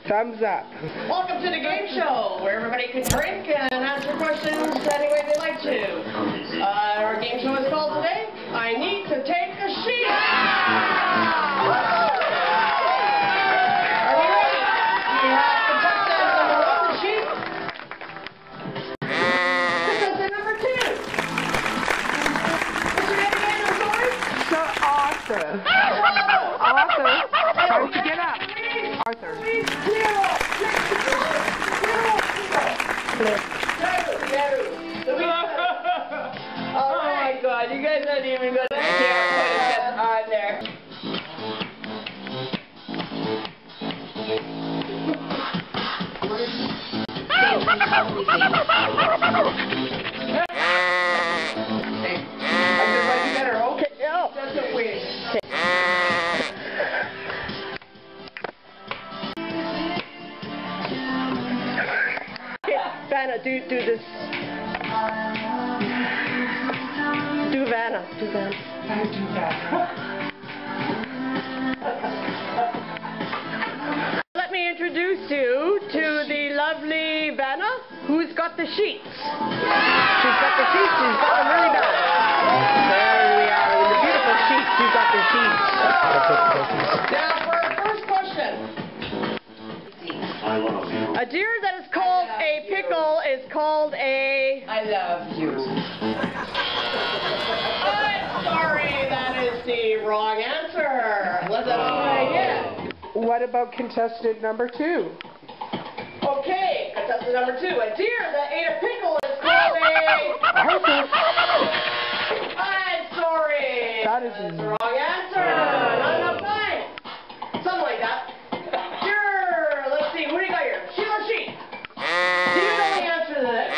Thumbs up. Welcome to the game show, where everybody can drink and answer questions any way they like to. Our game show is called today, I Need to Take a Sheet. Are we ready? We have contestant number 1, the sheet. Contestant number 2. What's your name again, I'm sorry? Sir Arthur. Arthur, time to get up. Arthur. Oh my God, you guys aren't even going to care what it says on there. Hey, everybody better hold it. No. That's a win. Vanna, do this. Do Vanna. Do Vanna. I do that. Let me introduce you to the lovely Vanna, who's got the sheets. She's got the sheets. She's got them really bad. There we are. With the beautiful sheets, she's got the sheets. Now for our first question. A deer that is called a pickle is called a... I love you. I'm sorry, that is the wrong answer. Let's try again. What about contestant number 2? Okay, contestant number 2. A deer that ate a pickle is called a... Arthur. I'm sorry. That is the wrong answer. Not enough time. Something like that. Let's see, what do you got here? Sheila sheet. Do you know the answer to this?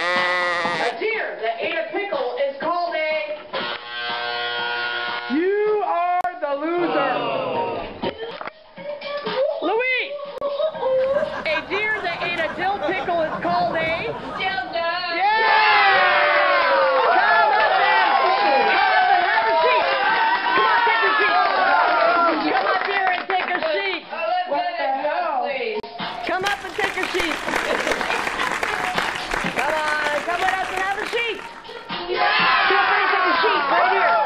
A deer that ate a pickle is called a... You are the loser. Louise! A deer that ate a dill pickle is called a... Dildo. Yeah! Come up then! Come up and have a seat! Come on, take a seat! Come up here and take a seat! What the hell? Come up and take a seat! Come on, come with us and have a seat! Feel free to take a seat right here!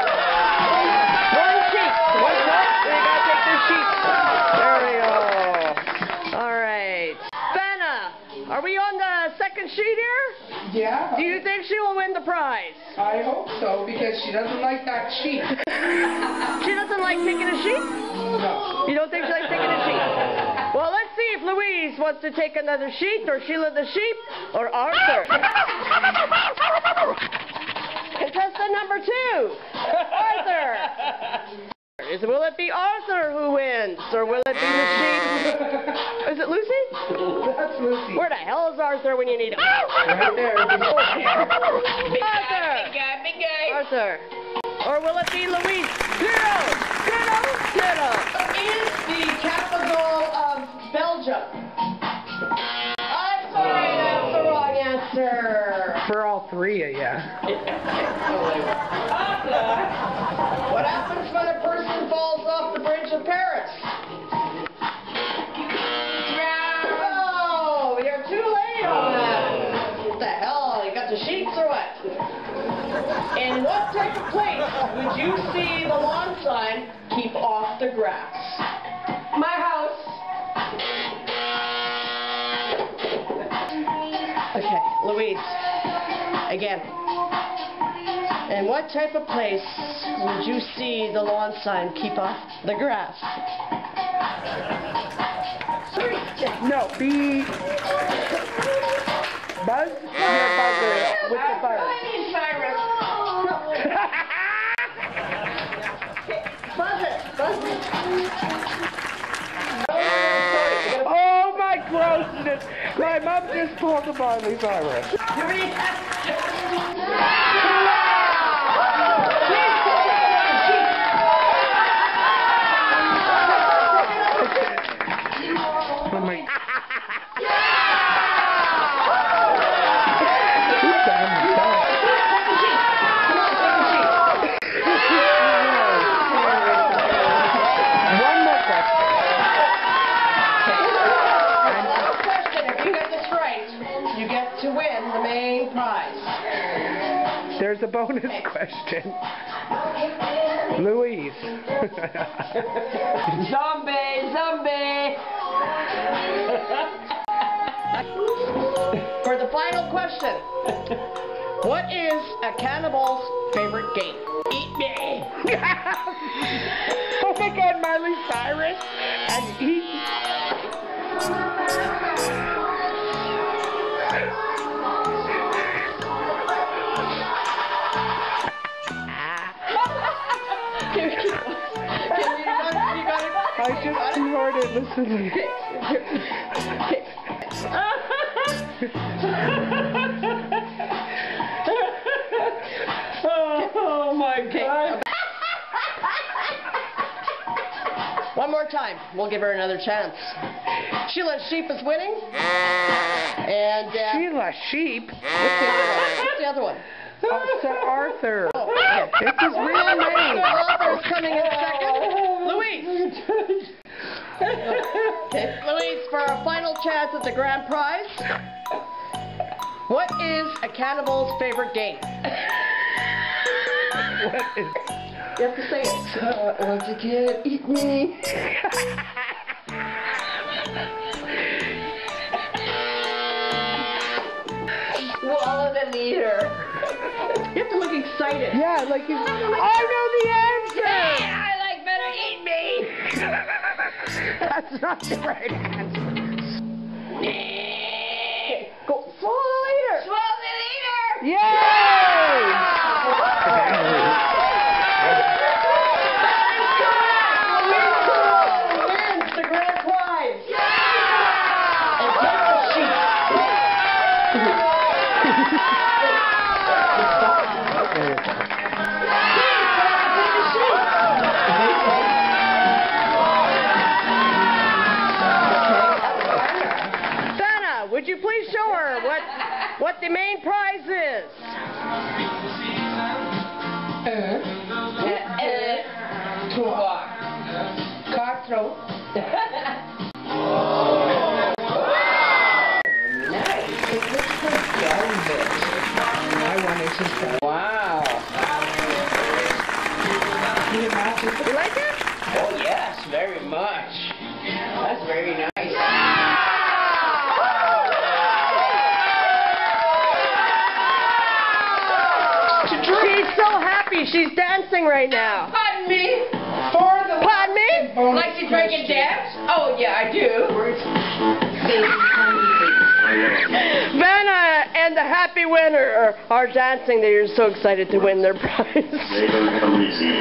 One sheet! One cup, we gotta take this sheet! There we go! Alright. Vanna, are we on the second sheet here? Yeah. Do you think she will win the prize? I hope so, because she doesn't like that sheet. She doesn't like taking a sheet? No. You don't think she likes taking a sheet? Well, let's see if Louise wants to take another sheet, or Sheila the sheep, or Arthur. Contestant number 2, Arthur. Will it be Arthur who wins, or will it be the sheep? Is it Lucy? That's Lucy. Where the hell is Arthur when you need him? Right there. Arthur! Big guy. Arthur. Or will it be Louise? Ditto! What is the capital of Belgium? I'm sorry, that's the wrong answer. For all 3 of you. What happens when a person falls off the bridge of Paris? Oh, you're too late on that. What the hell? You got the sheets or what? In what type of place would you see the lawn sign, keep off the grass? My house. Okay, Louise. Again. In what type of place would you see the lawn sign, keep off the grass? No, be... Buzz? You're a buzzer with the buzz. Cyrus. Buzz it. Oh my grossness! My mom just pulled a Miley Cyrus. Oh my... there's a bonus question. Louise. Zombie! For the final question, what is a cannibal's favorite game? Eat me! Oh my God, Miley Cyrus and eat. I just snorted, listen. Oh my God. One more time. We'll give her another chance. Sheila Sheep is winning. And Sheila Sheep? what's the other one? Sir Arthur. Oh, okay. It's his real name. Sir Arthur's coming in second. Louise. Okay. Louise, for our final chance at the grand prize, what is a cannibal's favorite game? What is... You have to say it. Once again, eat me. Swallow the leader. You have to look excited. Yeah, like he's... I know the answer! I like better eat me. That's not the right answer. Go swallow the leader. Swallow the leader. Yay! Wins the grand prize. And take the sheet. Vanna, would you please show her what the main prize is? Cutthroat. I wanted to... Wow. You like it? Oh yes, very much. That's very nice. She's so happy. She's dancing right now. Pardon me? Pardon me? Like to drink and dance? Oh, yeah, I do. Vanna and the happy winner are dancing. They're so excited to win their prize. They don't come easy.